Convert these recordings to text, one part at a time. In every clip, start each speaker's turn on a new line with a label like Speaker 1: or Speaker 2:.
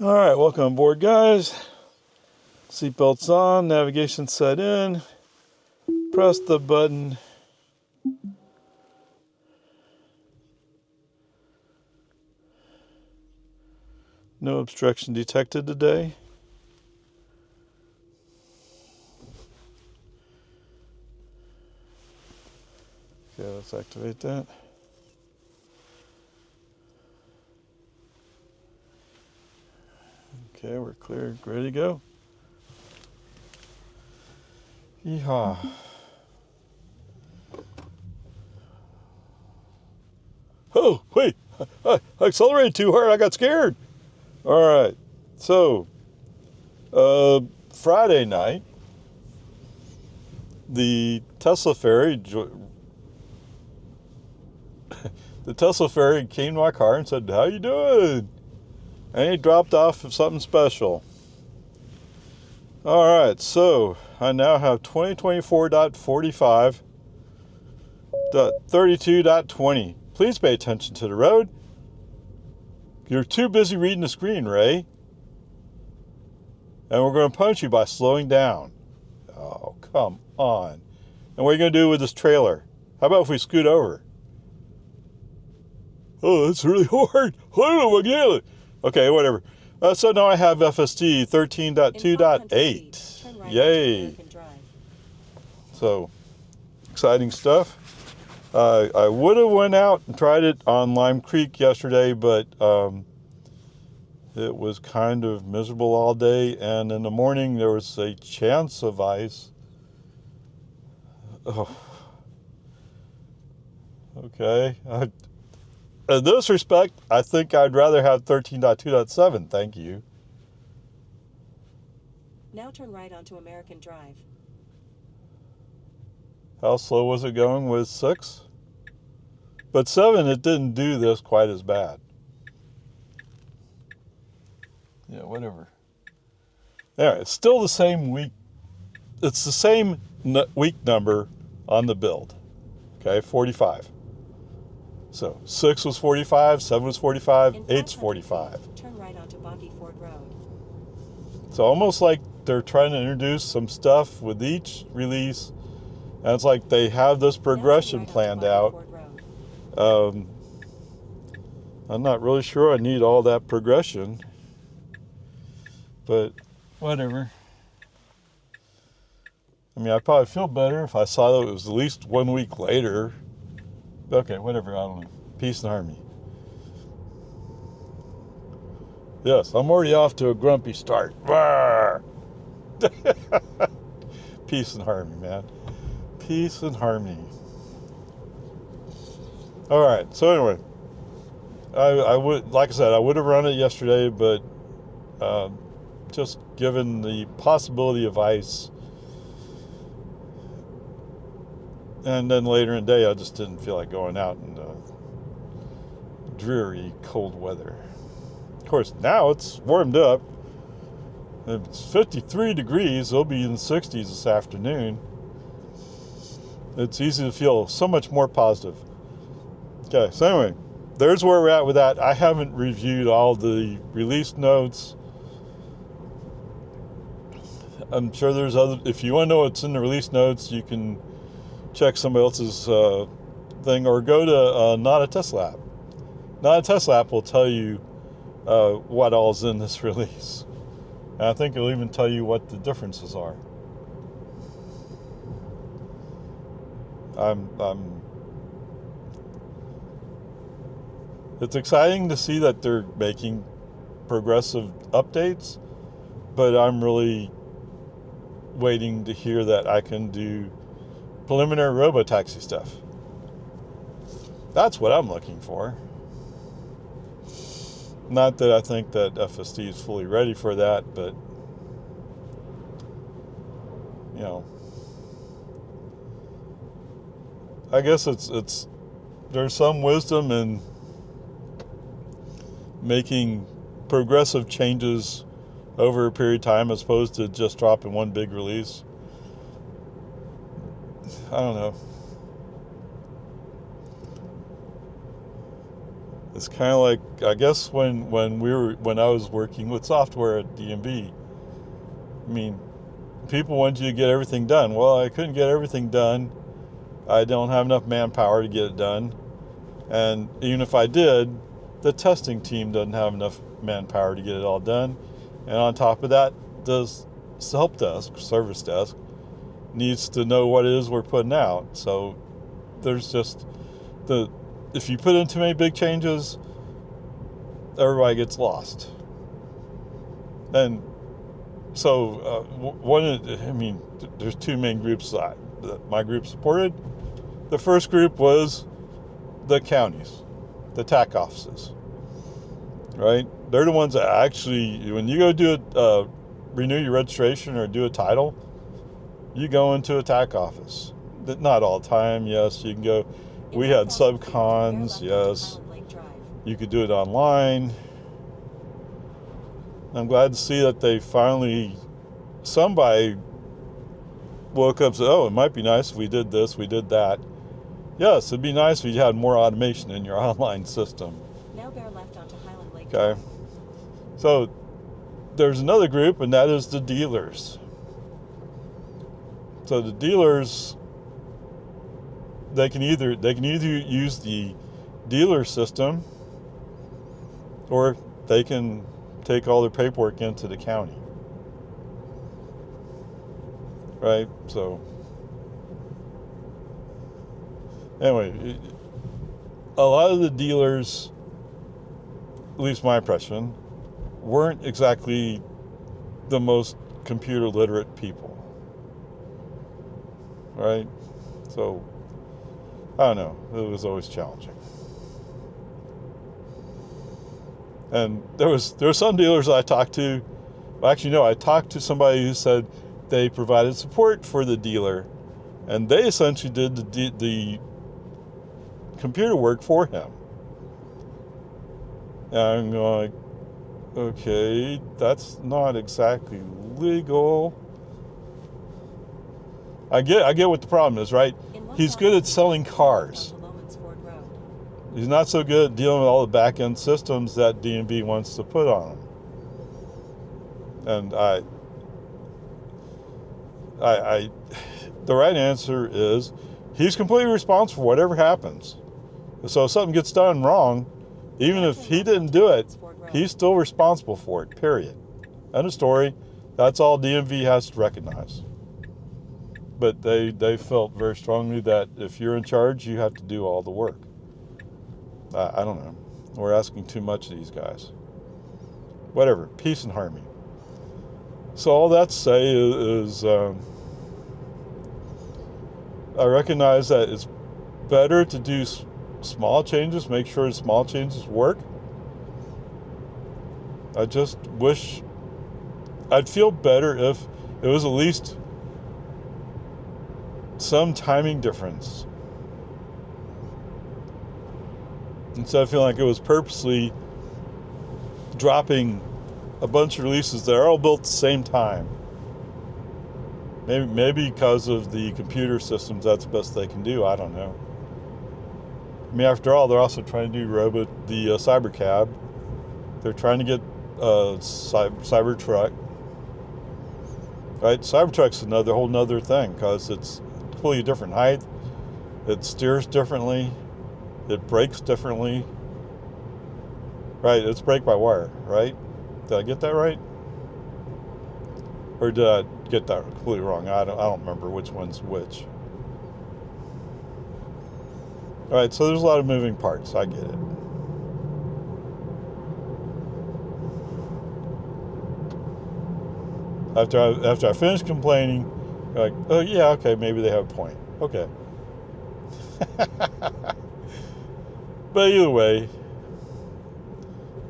Speaker 1: All right, welcome aboard, guys. Seatbelts on, navigation set in. Press the button. No obstruction detected today. Okay, let's activate that. Okay, we're clear, ready to go. Yeehaw. Oh, wait, I accelerated too hard, I got scared. All right, so Friday night, the Tesla ferry came to my car and said, "How you doing?" And he dropped off something special. All right, so I now have 2024.45.32.20. Please pay attention to the road. You're too busy reading the screen, Ray. And we're going to punish you by slowing down. Oh, come on. And what are you going to do with this trailer? How about if we scoot over? Oh, that's really hard. I don't know what to get. Okay, whatever. So now I have FSD 13.2.8. Yay. So, exciting stuff. I would have went out and tried it on Lime Creek yesterday, but it was kind of miserable all day, and in the morning there was a chance of ice. Oh. Okay. In this respect, I think I'd rather have 13.2.7. Thank you.
Speaker 2: Now turn right onto American Drive.
Speaker 1: How slow was it going with 6? But 7, it didn't do this quite as bad. Yeah, whatever. Anyway, it's still the same week. It's the same week number on the build. Okay, 45. So 6 was 45, 7 was 45, 8's 45.
Speaker 2: Turn right onto Boggy Ford Road.
Speaker 1: So almost like they're trying to introduce some stuff with each release, and it's like they have this progression planned out. I'm not really sure I need all that progression, but whatever. I mean, I'd probably feel better if I saw that it was at least 1 week later. Okay, whatever, I don't know. Peace and harmony. Yes, I'm already off to a grumpy start. Peace and harmony, man. Peace and harmony. All right, so anyway, I would, like I said, I would have run it yesterday, but just given the possibility of ice, and then later in the day, I just didn't feel like going out in dreary cold weather. Of course, now it's warmed up. It's 53 degrees. It'll be in the 60s this afternoon. It's easy to feel so much more positive. Okay, so anyway, there's where we're at with that. I haven't reviewed all the release notes. I'm sure there's other. If you want to know what's in the release notes, you can check somebody else's thing, or go to Not a Tesla app. Not a Tesla app will tell you what all's in this release. And I think it'll even tell you what the differences are. It's exciting to see that they're making progressive updates, but I'm really waiting to hear that I can do preliminary robotaxi stuff. That's what I'm looking for. Not that I think that FSD is fully ready for that, but you know, I guess it's there's some wisdom in making progressive changes over a period of time as opposed to just dropping one big release. I don't know. It's kind of like, I guess when I was working with software at DMV. I mean, people want you to get everything done. Well, I couldn't get everything done. I don't have enough manpower to get it done. And even if I did, the testing team doesn't have enough manpower to get it all done. And on top of that, the help desk, service desk, needs to know what it is we're putting out. So there's just if you put in too many big changes, everybody gets lost. And so there's two main groups that my group supported. The first group was the counties, the TAC offices, right? They're the ones that actually, when you go renew your registration or do a title, you go into a TAC office. Not all the time, yes, you can go. We had subcons, yes. You could do it online. I'm glad to see that they finally, somebody woke up and said, oh, it might be nice if we did this, we did that. Yes, it'd be nice if you had more automation in your online system.
Speaker 2: Now bear left onto Highland Lake.
Speaker 1: Okay. So there's another group, and that is the dealers. So the dealers, they can either use the dealer system, or they can take all their paperwork into the county. Right? So anyway, a lot of the dealers, at least my impression, weren't exactly the most computer literate people. Right? So I don't know. It was always challenging. And there was some dealers I talked to. Actually, no, I talked to somebody who said they provided support for the dealer, and they essentially did the computer work for him. And I'm going, okay, that's not exactly legal. I get what the problem is, right? He's good at selling cars. He's not so good at dealing with all the back-end systems that DMV wants to put on him. And the right answer is he's completely responsible for whatever happens. So if something gets done wrong, even if he didn't do it, he's still responsible for it, period. End of story. That's all DMV has to recognize. But they felt very strongly that if you're in charge, you have to do all the work. I don't know. We're asking too much of these guys. Whatever. Peace and harmony. So all that to say is I recognize that it's better to do small changes, make sure small changes work. I just wish I'd feel better if it was at least some timing difference. Instead of feeling like it was purposely dropping a bunch of releases that are all built at the same time. Maybe because of the computer systems, that's the best they can do. I don't know. I mean, after all, they're also trying to do the Cybercab. They're trying to get Cybertruck. Right? Cybertruck's whole nother thing because it's completely different height. It steers differently. It brakes differently. Right? It's brake-by-wire, right? Did I get that right? Or did I get that completely wrong? I don't remember which one's which. All right, so there's a lot of moving parts. I get it. After I finish complaining, like, oh yeah, okay, maybe they have a point. Okay. But either way,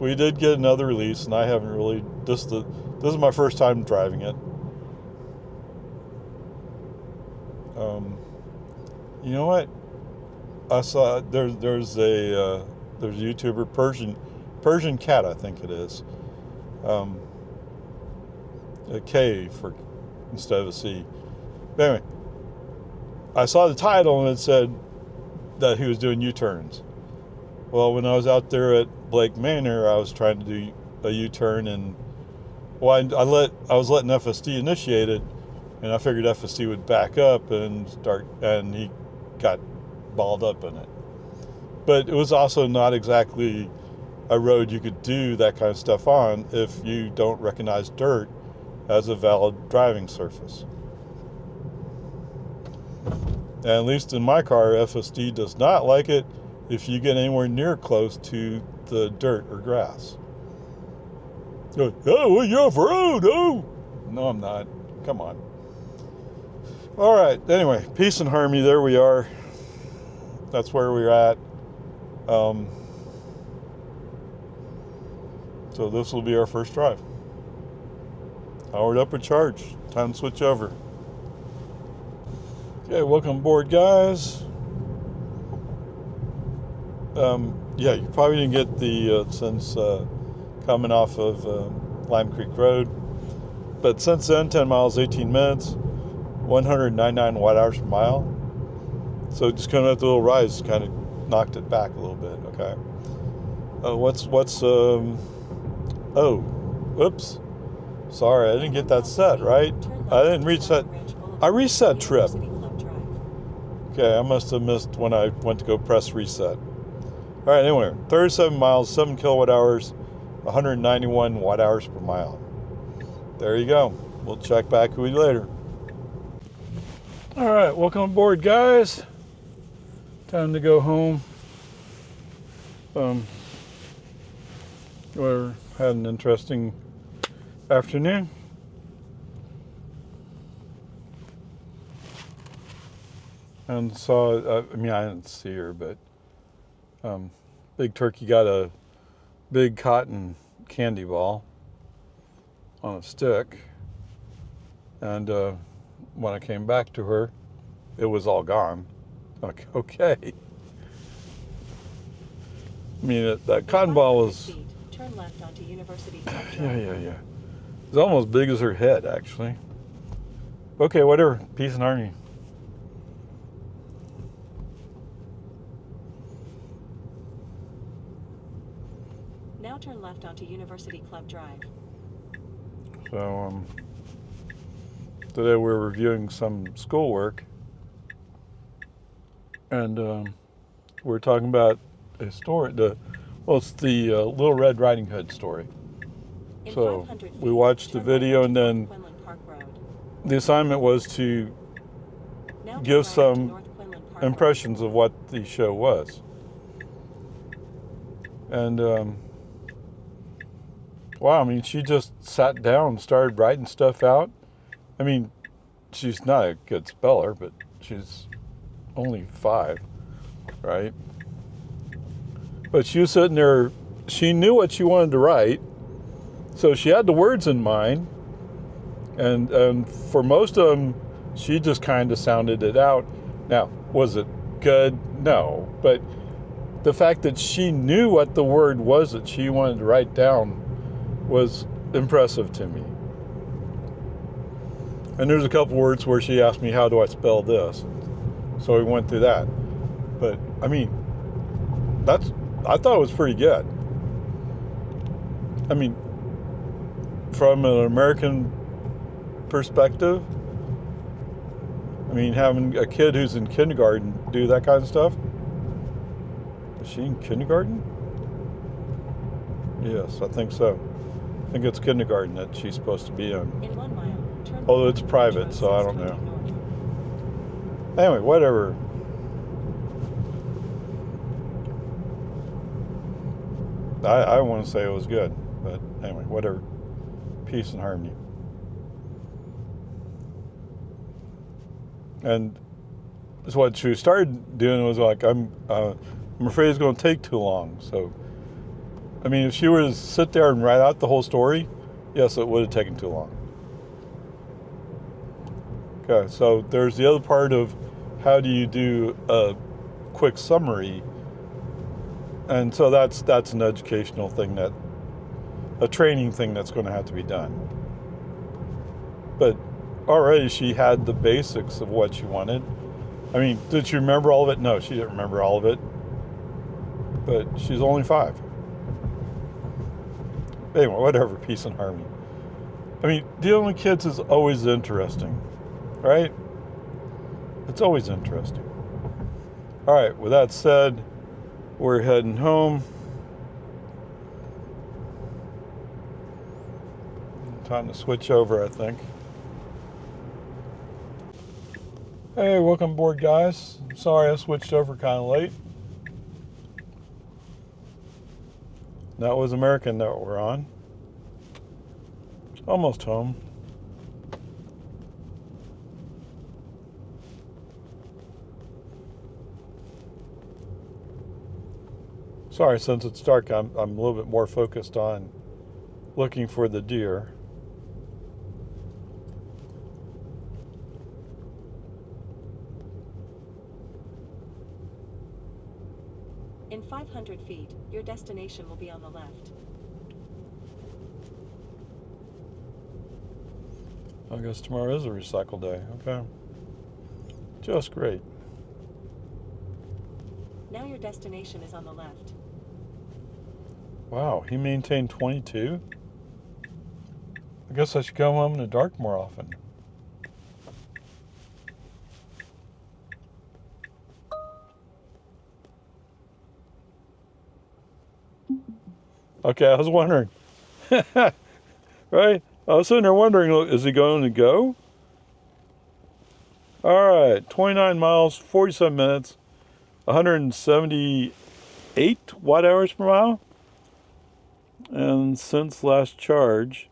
Speaker 1: we did get another release, and I haven't really. This is my first time driving it. You know what? I saw there's a YouTuber, Persian cat, I think it is. A K instead of a C. But anyway, I saw the title and it said that he was doing U-turns. Well, when I was out there at Blake Manor, I was trying to do a U-turn, and well, I was letting FSD initiate it, and I figured FSD would back up and start, and he got balled up in it. But it was also not exactly a road you could do that kind of stuff on if you don't recognize dirt as a valid driving surface. And at least in my car, FSD does not like it if you get anywhere near close to the dirt or grass. Oh, well, you're off-road, oh! No, I'm not. Come on. All right, anyway, peace and harmony, there we are. That's where we're at. So this will be our first drive. Powered up and charged. Time to switch over. Okay, welcome aboard, guys. Yeah, you probably didn't get the since coming off of Lime Creek Road. But since then, 10 miles, 18 minutes, 199 watt hours per mile. So just kind of that little rise kind of knocked it back a little bit, okay? Oh, whoops. Sorry, I didn't get that set, right? I didn't reset. I reset trip. Okay, I must have missed when I went to go press reset. All right, anyway, 37 miles, 7 kilowatt hours, 191 watt hours per mile. There you go. We'll check back with you later. All right, welcome aboard, guys. Time to go home. We had an interesting afternoon. And saw, I didn't see her, but Big Turkey got a big cotton candy ball on a stick. And when I came back to her, it was all gone. Like, okay. I mean, that cotton ball was...
Speaker 2: Turn left onto University.
Speaker 1: Yeah. It's almost big as her head, actually. Okay, whatever. Peace and harmony.
Speaker 2: Now turn left onto University Club Drive.
Speaker 1: So, today we're reviewing some schoolwork, and we're talking about a story. It's the Little Red Riding Hood story. So we watched the video, and then the assignment was to give some impressions of what the show was. And wow, I mean, she just sat down and started writing stuff out. I mean, she's not a good speller, but she's only 5, right? But she was sitting there, she knew what she wanted to write, so she had the words in mind, and for most of them, she just kind of sounded it out. Now, was it good? No, but the fact that she knew what the word was that she wanted to write down was impressive to me. And there's a couple words where she asked me, how do I spell this? So we went through that. But, I mean, I thought it was pretty good. I mean, from an American perspective, I mean, having a kid who's in kindergarten do that kind of stuff. Is she in kindergarten? Yes, I think so. I think it's kindergarten that she's supposed to be in.
Speaker 2: In 1 mile, turn
Speaker 1: Although it's private, so I don't know. Anyway, whatever. I want to say it was good, but anyway, whatever. Peace and harmony. And so what she started doing was like, I'm afraid it's going to take too long. So, I mean, if she were to sit there and write out the whole story, yes, it would have taken too long. Okay, so there's the other part of how do you do a quick summary. And so that's an educational thing, a training thing that's going to have to be done. But already she had the basics of what she wanted. I mean, did she remember all of it? No, she didn't remember all of it. but she's only 5. Anyway, whatever, peace and harmony. I mean, dealing with kids is always interesting, right? It's always interesting. All right, with that said, we're heading home. Time to switch over, I think. Hey, welcome aboard, guys. Sorry I switched over kind of late. That was American that we're on. Almost home. Sorry, since it's dark, I'm a little bit more focused on looking for the deer.
Speaker 2: In 500 feet, your destination will be on the left.
Speaker 1: I guess tomorrow is a recycle day. Okay. Just great.
Speaker 2: Now your destination is on the left.
Speaker 1: Wow, he maintained 22? I guess I should go home in the dark more often. Okay, I was wondering. Right? I was sitting there wondering, is he going to go? All right, 29 miles, 47 minutes, 178 watt hours per mile. And since last charge,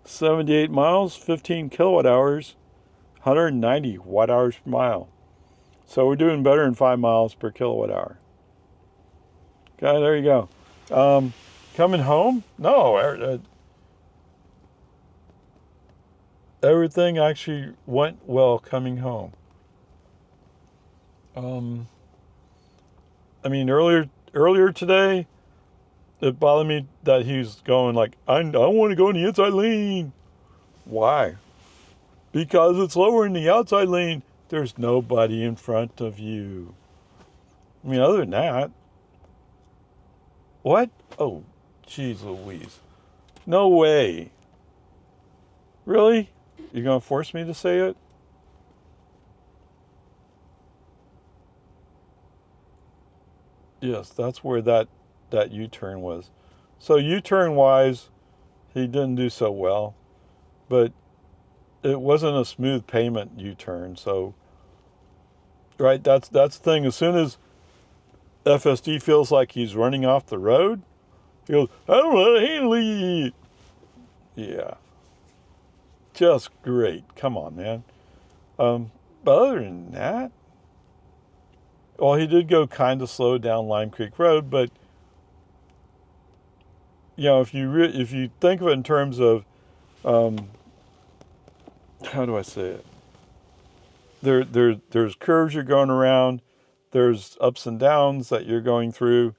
Speaker 1: 78 miles, 15 kilowatt hours, 190 watt hours per mile. So we're doing better than 5 miles per kilowatt hour. Okay, there you go. Coming home? No, everything actually went well coming home. I mean, earlier today, it bothered me that he was going like, I want to go in the inside lane. Why? Because it's lower in the outside lane. There's nobody in front of you. I mean, other than that, what? Oh, jeez Louise. No way. Really? You're going to force me to say it? Yes, that's where that U-turn was. So U-turn wise, he didn't do so well, but it wasn't a smooth pavement U-turn. So, right, that's the thing. As soon as FSD feels like he's running off the road, he goes, I don't want to handle it. Yeah, just great. Come on, man. But other than that, well, he did go kind of slow down Lime Creek Road, but you know, if you think of it in terms of how do I say it? There's curves you're going around, there's ups and downs that you're going through,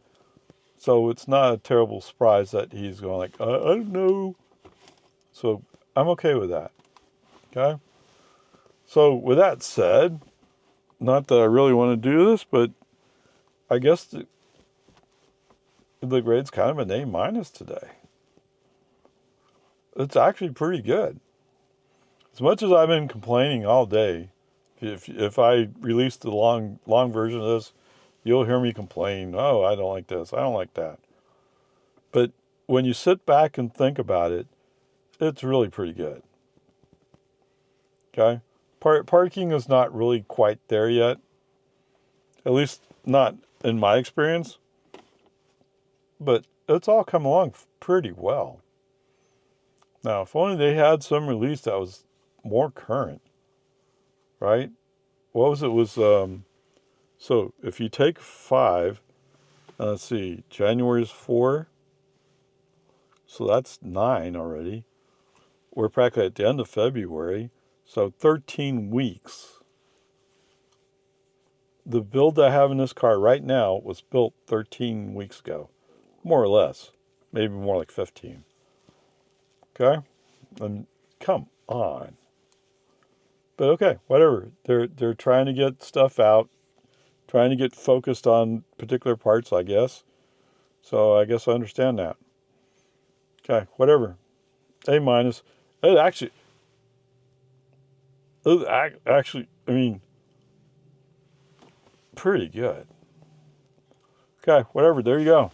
Speaker 1: so it's not a terrible surprise that he's going like, I don't know. So I'm okay with that. Okay. So with that said, not that I really want to do this, but I guess the grade's kind of an A minus today. It's actually pretty good. As much as I've been complaining all day, if I release the long version of this, you'll hear me complain. Oh, I don't like this. I don't like that. But when you sit back and think about it, it's really pretty good. Okay, parking is not really quite there yet. At least not in my experience. But it's all come along pretty well. Now, if only they had some release that was more current, right? What was it? So if you take 5, let's see, January's 4, so that's 9 already. We're practically at the end of February, so 13 weeks. The build I have in this car right now was built 13 weeks ago, more or less, maybe more like 15. Okay, and come on. But okay, whatever. They're trying to get stuff out. trying to get focused on particular parts, I guess. So I guess I understand that. Okay, whatever. A minus. It actually, I mean, pretty good. Okay, whatever. There you go.